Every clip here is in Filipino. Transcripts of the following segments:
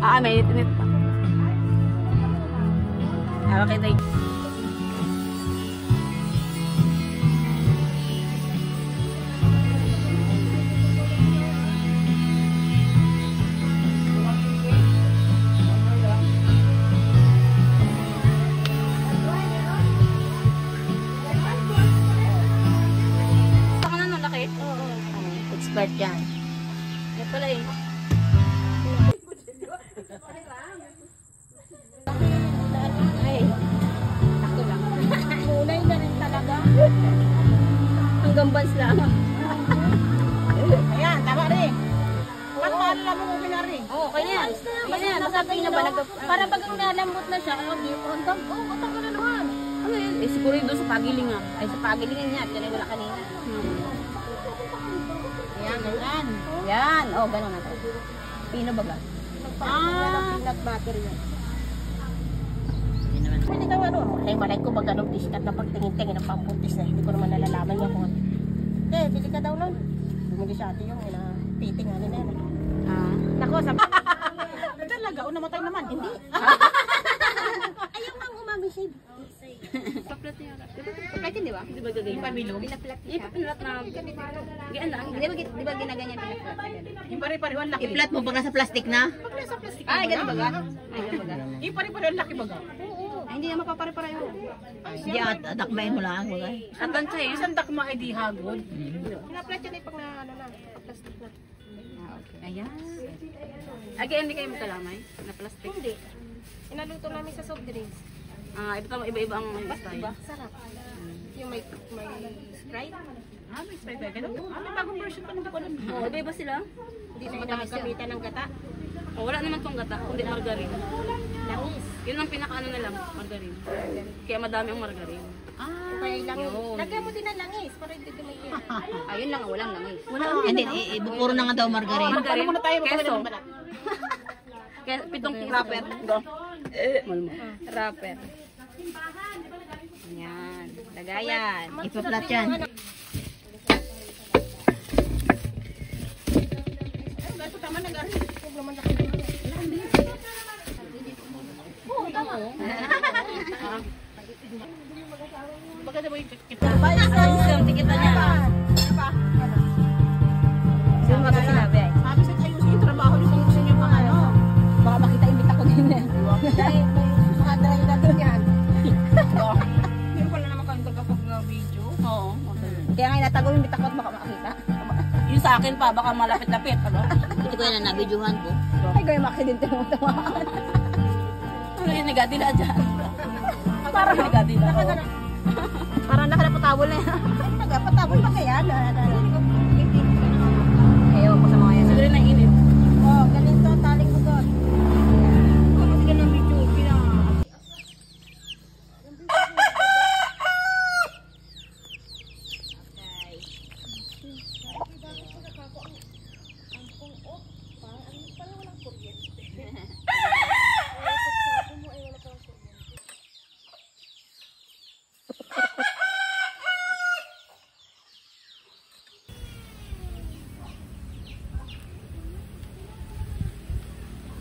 May init pa. Okay, tayo. Expert yan. Yan pala eh. Ay, ako lang. Kulay na rin talaga. Hanggang bans lang. Ayan, tama rin. Paano lang mo pinari? Oo, kaya yan. Kaya yan, masabi na ba? Para pag nalambot na siya, hanggang, matanggal na naman. Ano yun? Eh, siguro yun doon sa pagiling ah. Ay, sa pagilingan niya, tinay wala kanina. Yan, ganyan. Yan, ganun na to. Pino baga. Peanut butter yan. Pwede ka ano? Ay, malay ko baga nung diskat na pagtingin-tingin ng pampuntis na hindi ko naman nalalaman niya kung bili ka daw nun. Bumili siya ate yung piting ano na yan. Nako, sabi. Talaga, namatay naman. Hindi. Ayaw kang umamisib. Paplat niya. Paplat yun, di ba? Di ba gagawin? Pamilog? Pinaplat niya. Pinaplat na. Gaan lang. Di ba ginaganyan pinaplat? Yung pare-pareho laki. I-plat mo pag nasa plastic na? Pag nasa plastic. Ay, ganun baga? Ay, ganun baga? Yung pare-pareho laki baga. Ay, hindi na mapapare-pareho. Hindi, dakmain mo lang. At bantsa eh. Isang dakma ay di hagod. Pinaplat yun pag na, plastic na. Okay. Ayan. Again, hindi kayo magkalamay na plastic? Hindi. Inaluto namin sa soft drinks. Iba-iba ang style. Diba? Sarap. Yung may Sprite. May Sprite ba? Ganun? May bagong version pa nung alam. Iba-iba sila? Hindi naman nakakamitan ng gata. Wala naman tong gata, kundi margarine. Langis. Yun ang pinaka-ano na lang, margarine. Kaya madami ang margarine. Kaya langis. Lagyan mo din ng langis para hindi dumikit. Ayun lang, walang langis. Wala Hindi, puro na nga daw margarine. Margarine. Muna tayo, keso. Kaya 7 wrapper. Go. Wrapper. Yan. Lagayan. Ipaplat yan. Tama na gari. Problema na kayo. Oo, tama. Baka na ba yung kita? Yung tikita niya. Yung mga sinabi ay. Sabi sa kayo yung trabaho nyo kung gusto nyo pang ano. Baka makita imbita ko din eh. Mga dry na doon yan. Yung pala naman kayo kapag video. Oo. Kaya nga inatago yung imbita ko at baka makakita. Yung sa akin pa, baka malapit-lapit. Ano? Ito ko yan na nabidyohan ko. Ay, gawin maksidente mo tamaan. Ano yung negadila dyan? Parang negadila. Parang nakalapatabol na yan. Nagapatabol pa kaya? Ayaw ko sa mga yan. Siguro na init. Oh, ganito ang taling mo doon. Kasi ganun video,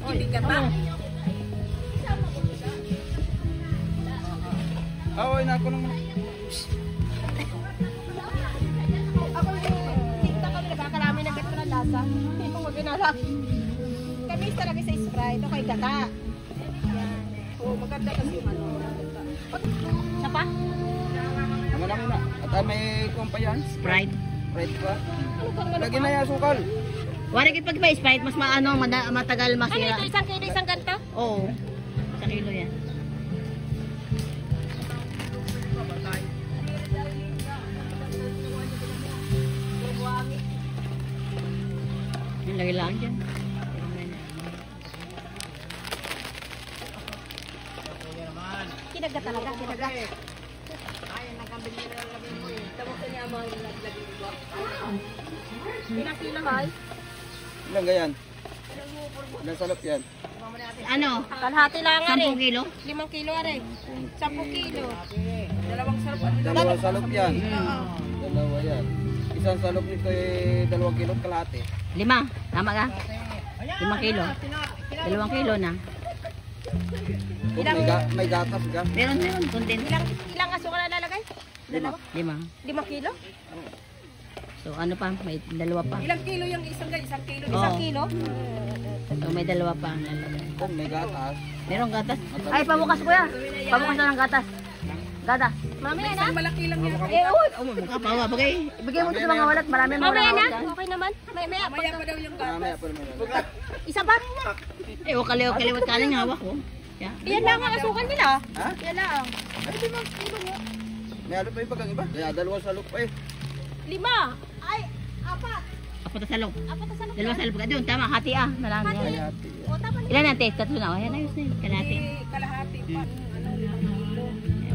Hindi ka ba? Away na ako naman. Ako yung tinta kami nagkakarami ng gato na lasa. Hindi ko maginala. Kami talaga sa Sprite. Ito kay gata. Yan. Oo, maganda kasi yung ano. Siya pa? Naman ako na. At may kumpa yan. Sprite. Sprite pa. Lagi na yan, sukal. Wala kit pag may Sprite, mas matagal Ano masira. ito? Isang kilo, isang ganto? Oo. 1 kilo yan. Yung lagi lang dyan. Kinaga talaga, kinaga. Ilang ganyan? Ilang salop yan? Ano? Kalahati lang nga 10 kilo? 5 kilo rin. 10 kilo. Dalawang salop yan. Dalawa yan. Isang salop nito ay 2 kilo kalahati. 5. Tama ka? 5 kilo. 2 kilo na. May gatas ka. Meron, content. Ilang asukal na lalagay? 5. 5 kilo? So ano pa, may 2 pa. Ilang kilo yung isang ganyan? 1 kilo? Oo. 1 kilo? So may 2 pa ang lalagay. Kung may gatas. Meron gatas. Ay, pabukas kuya. Pabukas na ng gatas. Gatas. Mamaya na? Malaki lang yan. Mukha pa wa bagay. Ibigay mo to sa mga walat, marami mo Mamaya na? na. Okay naman? Mamaya pa daw yung Mamaya pa naman. Isa ba? Eh, kaliwat kanin hawak ko. Yeah. Yan lang ang asukal nila. Ha? Yan lang. Ay, di ba? Kilo nga. May ano pa yung pagkang iba? Kaya 2 salok pa eh. 5. Ay, 4. Apat na salok. 4 sa loob. 2 salok ka doon, tama, hati ah. Marami. Ay, hati. O, tama na. Ilan natin? 3 na. Ayan, ayos na yun. Kalahati. Kalahati pa.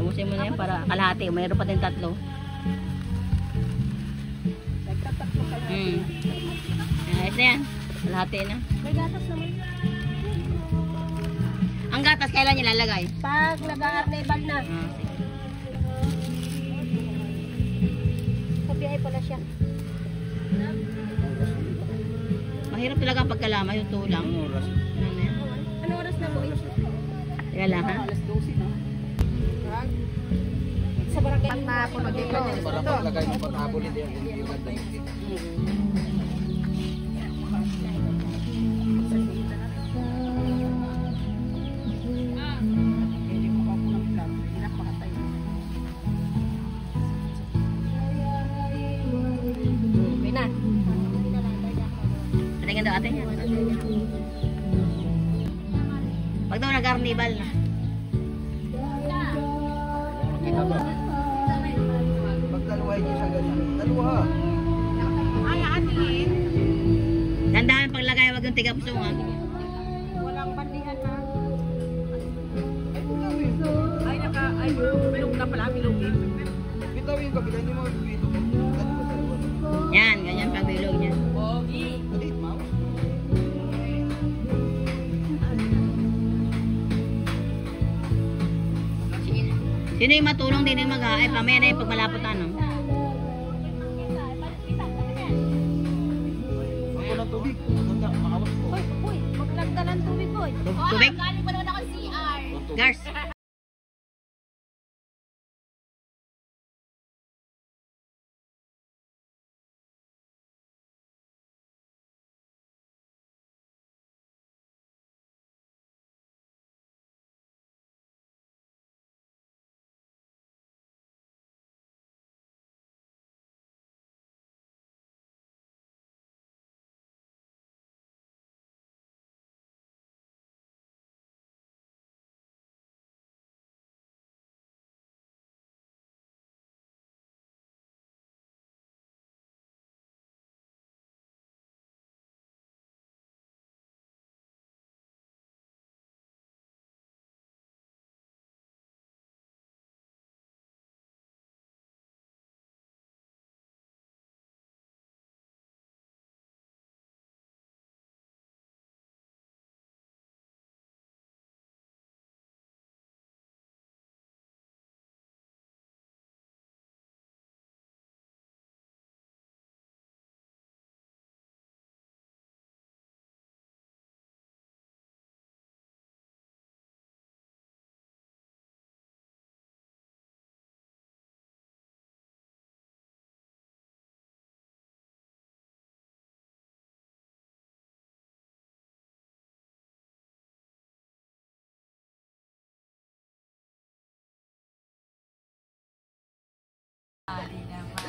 Ubusin mo na yan para kalahati. Mayroon pa din 3. Nagtatatlo kayo. Ayos na yan. Kalahati na. May gatas naman. Ang gatas, kailan niya lalagay? Pag nag-a-arnebal na. Kabiyahe pala siya. Mahirap talaga pagkalama yung tulang. Ang oras. Ano yan? Ano oras na mo? Teka lang ha. Alas 12 na. Sa barangay magpuno dito. Para paglagay mo patabol hindi yung ganda yung dito. Okay na. Patingin daw atin yan. Pag daw nag-carnival na. Kita ba? Pag dalawa hindi siya ganyan. 2. Ay, atin. Dandahan paglagay, wag yung tiga-pusungan. Walang bandihan na. Ay, bilog na pala, bilog eh. Bitawin ka, bilhin mo. Yan, ganyan pagbilog niya. Dali, mouse. Sino yung matulong din yung mag-aay? Pamaya na yung pagmalapot ano. Ako ng tubig. Ganda, makawas ko. Uy, maglagda ng tubig, boy. Tubig? Galing pa naman ako CR. Gars.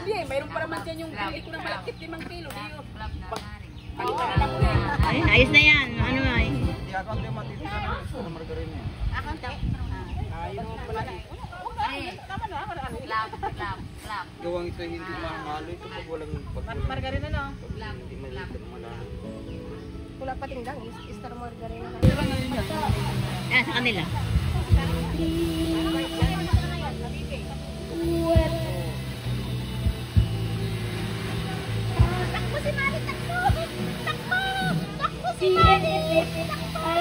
Hindi eh, mayroon pa naman dyan yung pili ko na malakit 5 kilo. Ay, ayos na yan. Ano ay? Di ako ang matitira na gusto ng margarine niya. Gawang ito hindi mahalo ito pag walang Margarina no? hindi malito malalo. Wala pa tinggang, Star Margarina. Yan, sa kanila. Takbo si Mali, takbo! Takbo! Takbo si Mali! Takbo!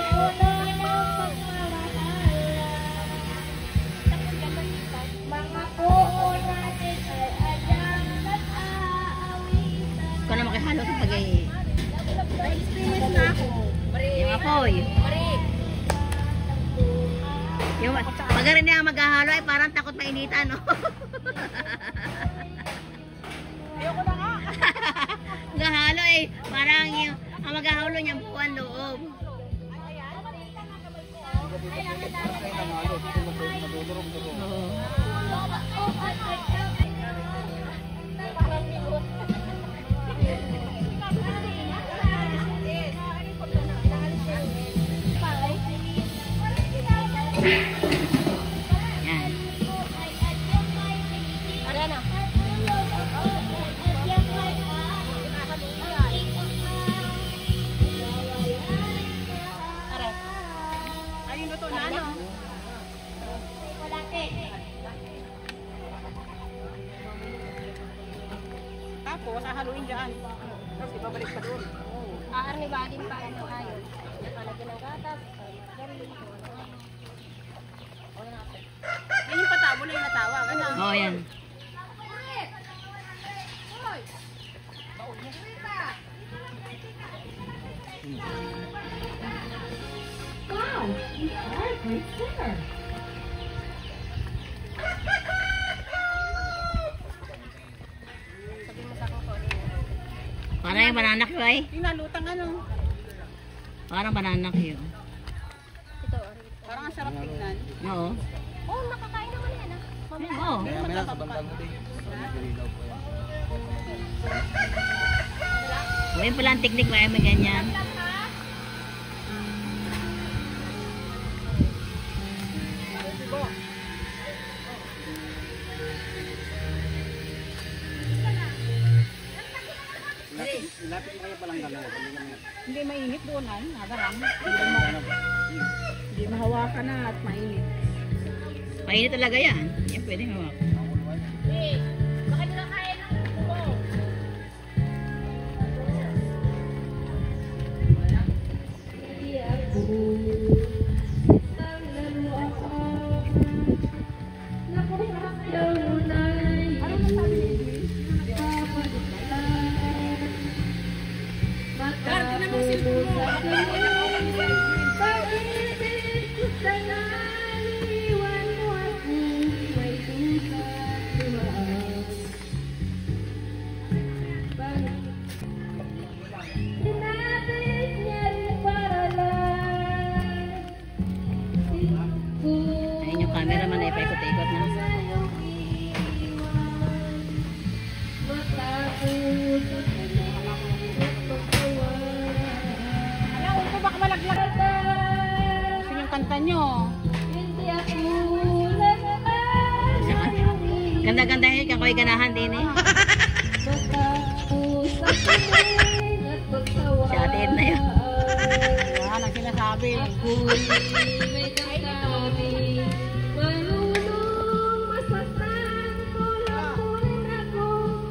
Mga puo natin ay alam at aawitan. Ikaw na makihalo sa pag-i... Experience na ako. Yung ako, Koy. Yung, pag rin niya maghahalo ay parang takot mainitan, no? Ayoko na nga. Maghahalo eh, parang yung, ang maghahalo niya buwan loob. Yan. Ariana. Are. Ayun luto na ano? Tapos, hahaluin dyan. Tapos, ibabalik pa doon. Aarnibadin pa ano ayun. Palagyan ng gatas. Yan yung patabo na yung natawag. Ano? Oh, yan. Sabi mo sa akin ko. Parang yung banana Q ay. Yung nalutang ano. Parang banana Q. Ito. Parang ang sarap tingnan. Oo. Oh, nakakain naman yan ah. Oo. Kaya may nasa bandang huli. Nagililaw po yan. Ngayon pala ang teknik may ganyan. Ilapit kayo palang galaw. Hindi mainit doon ay. Nagarang. Hindi mahawakan na at mainit. Mainit talaga yan. Yan pwede hawak. Ayun yung cameraman ay paikot-ikot na. Alam ko baka malaglag. Gusto yung kanta nyo. Ganda-gandahin ka ko'y ganahan din eh. Si Ate Edna yun. Yan ang sinasabi.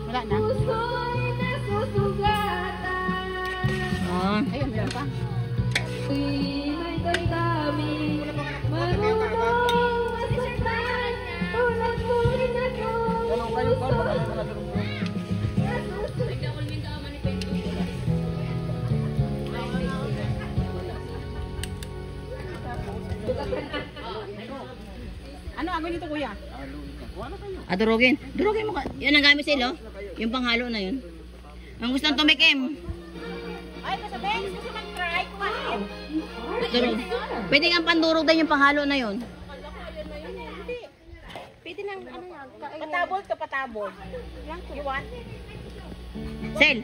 Wala na. Oo. Ayun, meron pa. Ganun kayo pa. Baka may mga durong. Ano agad nito kuya? Durugin. Durugin mo ka. Yun ang gamit sila. Yung panghalo na yun. Ang gustong tumikim. Ay, kasabihin, gusto mag-try. Kumain. Durug. Pwede nga pandurog din yung panghalo na yun. Pwede nang ano yan. Patabol to, patabol. You want? Sel.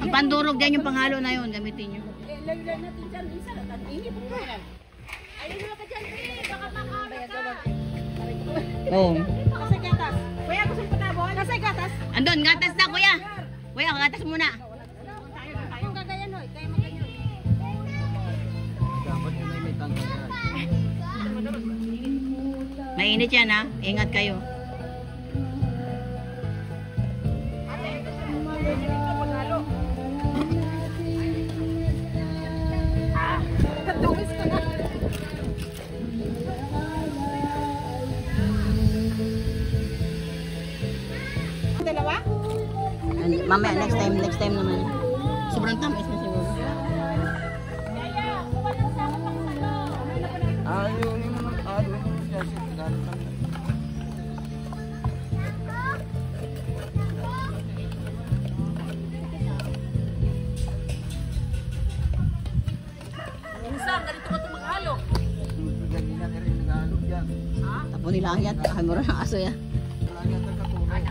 Ang pandurog din yung panghalo na yun. Gamitin nyo. Lagyan natin dyan. Isa lang. Inip po yan. Ayun na ka dyan. Baka makarap ka. Oo. Nasa gatas. Kuya, gusto yung patabol? Nasa gatas. Andun, gatas na kuya. Kuya, gatas muna. Yung gagayan hoy. Kaya magayan. Dapat yun ay may tanggal yan. Mainit yan ha. Ingat kayo. Katungis ka na. Dalawa? Mamaya, next time naman. Sobrang tamis na siguro. Yaya, kuha na Yung siya galit lang. Minsan, ganito ka ito maghalo. Ganyan na rin nag-aalog yan. Tapo nila ang yan. Ay, mura ng aso yan. Wala yan ang katunay.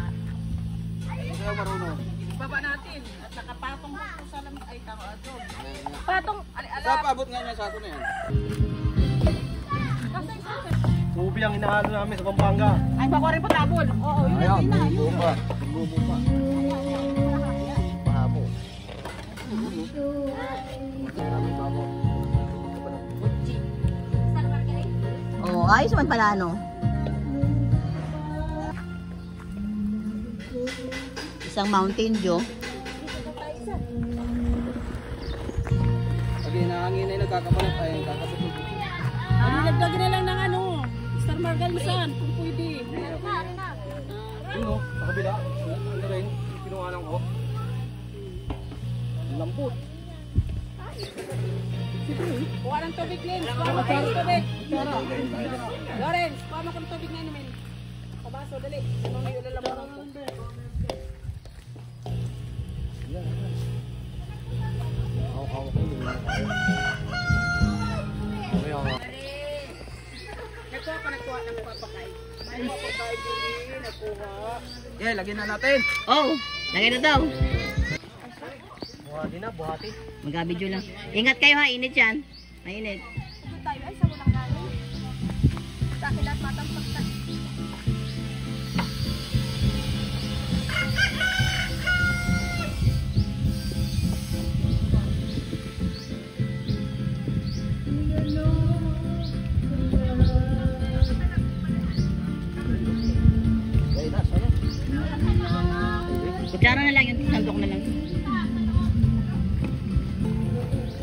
Kaya marunong. Baba natin. At nakapatong mo sa lamig. Ay, tama ito. Patong. Sa paabot nga niya sa ako na yan. Ubi ang inahalo namin sa Pampanga. Ay, bako rin patabol. Oo, yun. Ayan, bubo pa. Bubo pa. Pahabo. Maraming babo. Oo, ayos man pala ano. Isang Mountain Dew. Pag hinahangin ay nagkakapalit ay kakabutol. Nilagdagin na lang ng ano. Star Margal Misan, kung pwede. Yun o, sa kabila. Ano rin, kinuhanan ko. Ang lambot. Kuha ng tubig, Lens. Kuha mo ng tubig. Lawrence, kuha mo ng tubig na inumin. Pabaso, dali. Ano na yung lalabang ko? Nagkuha ng papakay. May papakay din, nagkuha. Yeah, lagyan na natin. Oh, lagay na daw. Buhati na, buhati. Mag-video lang. Ingat kayo ha, init yan. Mainit. Ito tayo ay sa walang galing. Sa akin lahat matampak na. Kutsara na lang yun, sandok na lang.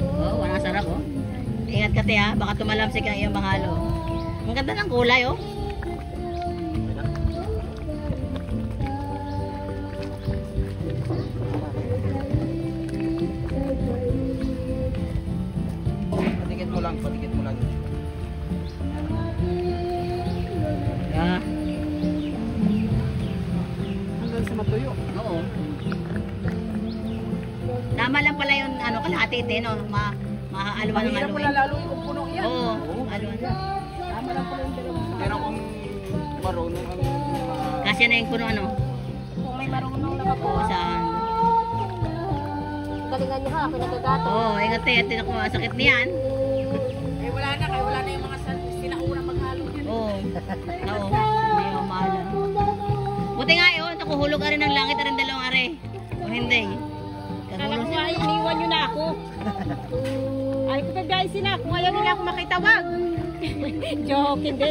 Oh, walang sarap oh. Ingat ka te ha, baka tumalamsik ang iyong mahalo. Ang ganda ng kulay oh. Patikit mo lang, patikit mo lang. Ah, Hanggang sa matuyo. oo. Tama lang pala yung ano, kalahati no? Maaalwan ng Mahirap ano. pala lalo yung puno yan. Oo, alwan. Tama lang pala yung dalawa. Pero kung marunong ang Kasi na yung puno ano. Kung may marunong nakakuha. Oo, saan. Galingan niyo ha, ako nagagato. Oo, ingat te, ito ako, sakit niyan. Eh wala na, kaya wala na yung mga sinaunang maghalo yan. Oo, oo, may mamahalan. Buti nga yun, nakuhulog ka rin ng langit na rin dalawang are. O hindi. Kala Kagulong ko siya. nga, iniwan nyo na ako. Ay ko guys sila, kung ayaw nila ako makitawag. Joke, hindi.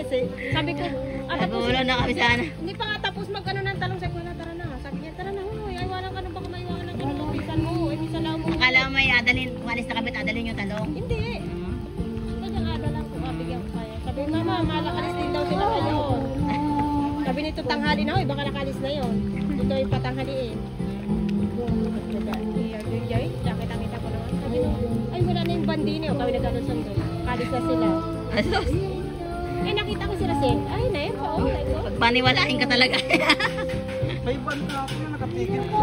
Sabi ko, Nagulong na kami sana. hindi pa nga tapos mag-ano ng talong. Sabi ko na, tara na. Sabi niya, tara na, huy. Ay, wala ka nang baka maiwanan ng ganun. Pisan mo, ay pisan lang mo. Akala mo may adalin, kung alis na kami, adalin yung talong. Hindi. Kanyang ada lang kung mabigyan ko kaya. Sabi, mama, malakalis din daw sila ngayon. Sabi nito, tanghali na, huy, baka nakalis na yun. Ito yung patanghaliin. Nakita ko naman. Sabi ko, ay wala na yung bandini. O kami nagkaroon sundo. Kalis na sila. Asos, Eh nakita ko sila sin. Ay na yun pa. Oh, like, oh. pagpaniwalain ka talaga. may van na ako yung nakatigil ko.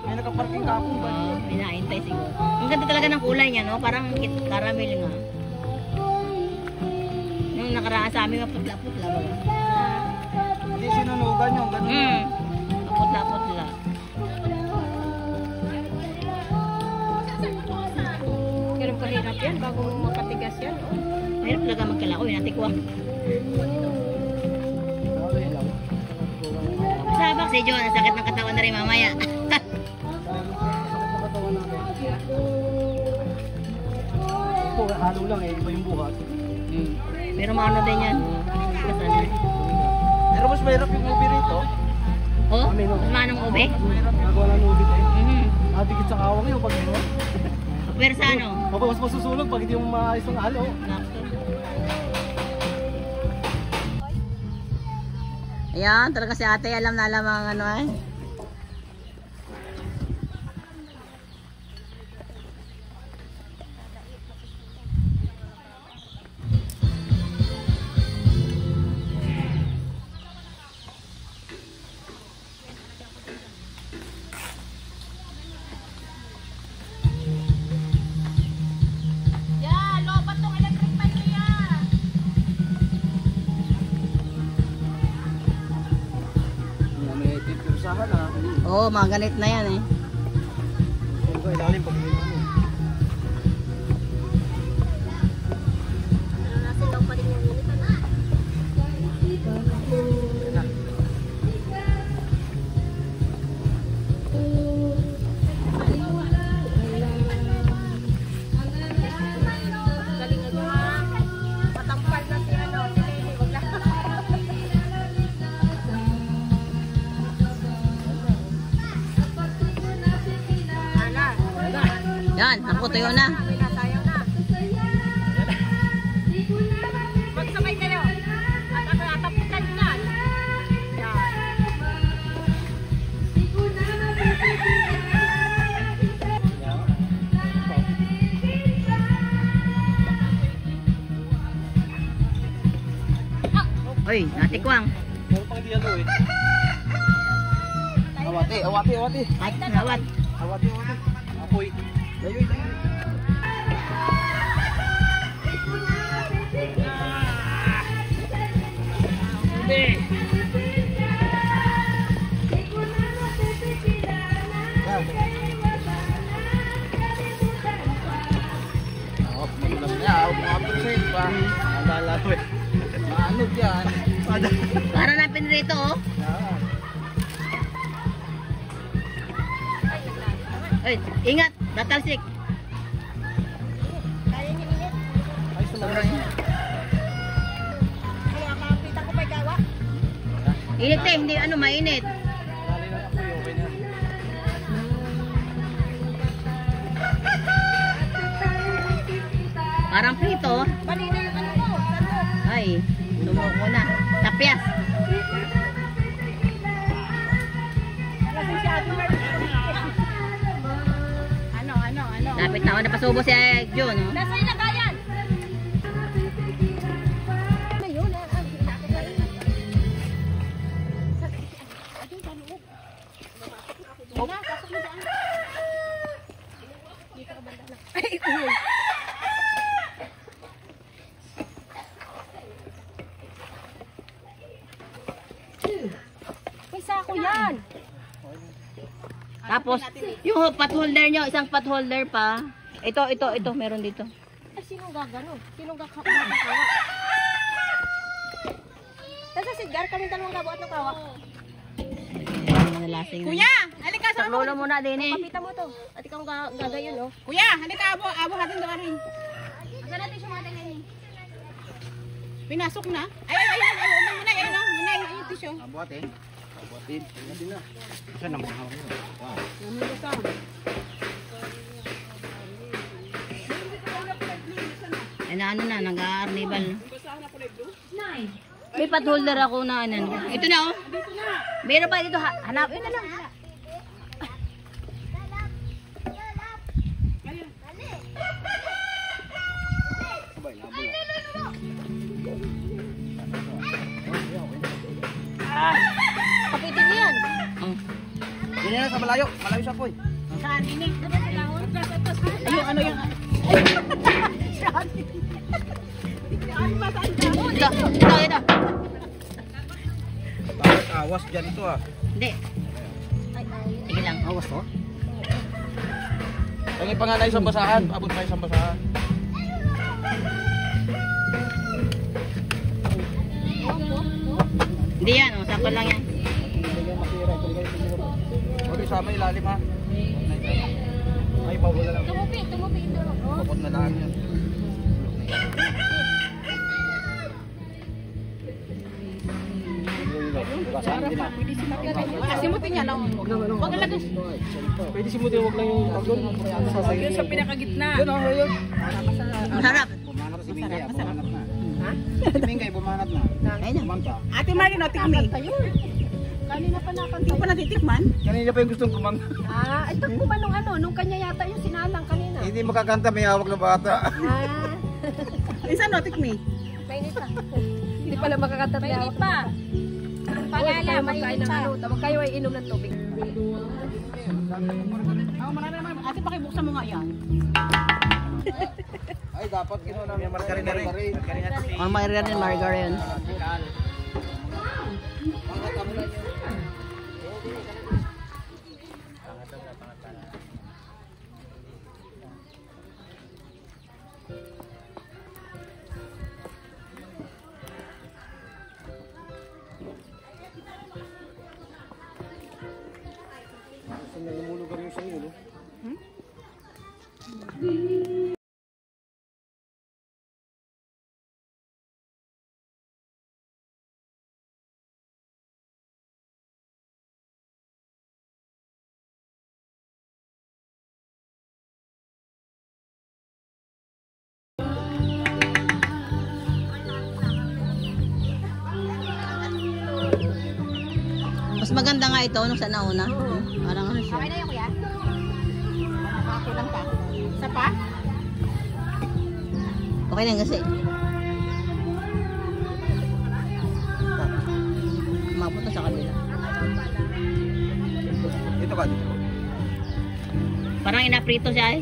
May nakaparking ka akong van. Pinaintay siguro. Ang ganda talaga ng kulay niya, no? Parang caramel nga. Nung nakaraan sa amin, maputla-putla ba? Hindi sinunugan yung ganun. Maputla-putla. Ganun kahirap yan bago makatigas yan. Oh. Mahirap talaga magkalakoy, natikwa. Okay lang. Sabak si John, ang sakit ng katawan na rin mamaya. Ito, halo lang eh. Iba yung buhat. Pero maano din yan. Kasanay. Pero mas mahirap yung movie rito. Oh, manong ube? Nagawa ng ubit eh. Mhm. Dikit sa kawang yun pag ano. Pero sa ano? Mas masusunog pag hindi mo maayos ang halo. Ayan, talaga si ate, alam na alam ang ano eh. Oo, mga ganit na yan eh. Yung ko ilalim pag hindi mo. Yan, ako tuyo na. Magsabay kayo. At ako ataputan dyan. Yan. Uy, natikwang. Meron pang dialo eh. Awati, awati, awati. At nawat. Awati, awati. Apoy. Layoy, layoy. Ano yan? Para na pinrito oh. Uy, ingat, tatalsik. Ay, sumagrang yun. Kaya kakapita ko pa gawa. Init eh, hindi ano, mainit. Lali lang ako yung okay na. Parang prito. Bali na yung ano ko. Sandok. Ay, lumuko na. Tapyas. Lasing si Ate Mar. Ano? Lapit na ako, napasubo si Jun. Oh. Nasa ilagayan. Ano yun? Ay, uy. May sako yan. Tapos, yung pot holder nyo, isang pot holder pa. Ito, meron dito. Ay, sinong gagano? Sinong gagakawa? Nasa Sidgar, kami dalawang gabuat ng kawa. Nalasing Kuya, halika sa Saklolo muna din eh. Kapita mo to. At ikaw gagayon, no? Kuya, halika abo hatin doon rin. Asa natin siya mga tingin. Pinasok na. Ay, munay, yung tissue. Abuat eh. Abuatin. Abuatin na. Isa na mga hawak. Wow. Ay na ano na, nag-a-arnibal. May pot holder ako na ano. Ito na oh. Meron pa dito, hanap. Ito lang. Sabay, nabula. Kapitin niyo yan. Oh. Yan yan sa malayo. Malayo siya po eh. Saan ini? Ayun, ano yung... Ito. Bakit awas dyan ito ah. Hindi. Sige lang, awas ko. Ang ipanganay sa basahan. Abot tayo sa basahan. Hindi yan, oh, sakto lang yan. Huwag yung sama ilalim ha. Ay, bawala lang. Tumupi ito. Kapot na lang yan. Basahan din ah. Simutin niya lang. Wag lang. Pwede simutin, huwag lang yung pagod. Yun sa pinakagitna. Yun oh, yun. Masarap. Bumanat si Mingay, bumanat na. Ha? Si Mingay, bumanat na. Ayun na. Kumanta. Ate Marlene, no, tikmi. Kanina pa nakanta. Hindi pa natitikman. Kanina pa yung gustong kumanta. Ito kumanong nung kanya yata yung sinalang kanina. Hindi makakanta, may hawak na bata. Isa no, tikmi. Mainit pa. Hindi pala makakanta na mainit pa. Pangala, mainit pa. Tawag kayo ay inom ng tubig. Marami naman. Ate, pakibuksan mo nga yan. Ay, dapat gano'n namin margarine na rin. Ang margarine. maganda nga ito nung sa nauna. Parang ano siya. Okay na yun, kuya? Nakakulang pa. Isa pa? Okay na kasi. Mapunta sa kabila. Dito ka, dito. Parang inaprito siya eh.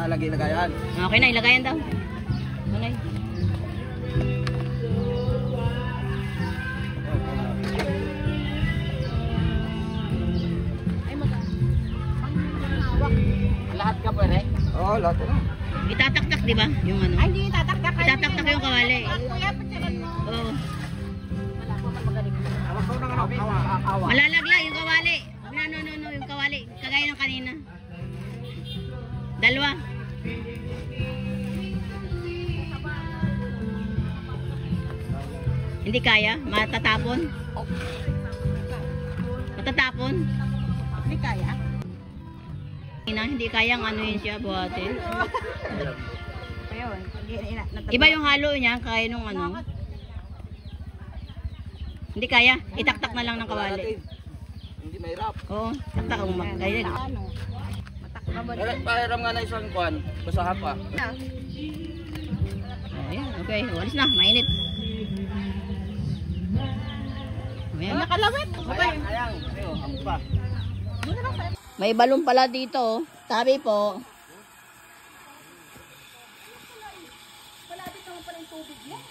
Lagi lagayan. Okay na, ilagayan daw. Okay. Lahat ka pwede? Oo, lahat na. Itataktak, di ba? Yung ano. Ay, hindi tataktak. Itataktak yung kawali. Kuya, pagsalan mo. Oo. Wala ko man magaling. Awak ko ng awa. Malalagla yung kawali. No, yung kawali. Kagaya ng kanina. Dalawa. Hindi kaya? Matatapon? Matatapon? Hindi kaya. Hindi kayang ano yun siya, buhatin. Ayun. Iba yung halo niya, kaya nung ano. Hindi kaya, itaktak na lang ng kawali. Hindi mahirap. Oo, taktak ang kaya. Ano? Pahiram nga na isang kuhan. Basahan pa. Ayan, okay, walis na, mainit. Ayan. Nakalawit. Ayang. Ayun, ang pa. May balon pala dito, oh. Sabi po. Malapit naman pala yung tubig mo.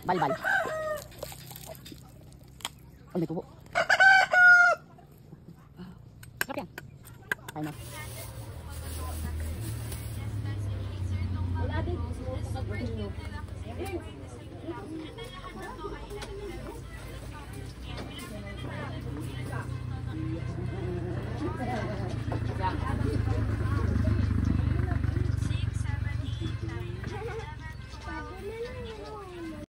Balbal. Oh, may kubo. Sarap yan. Ay na.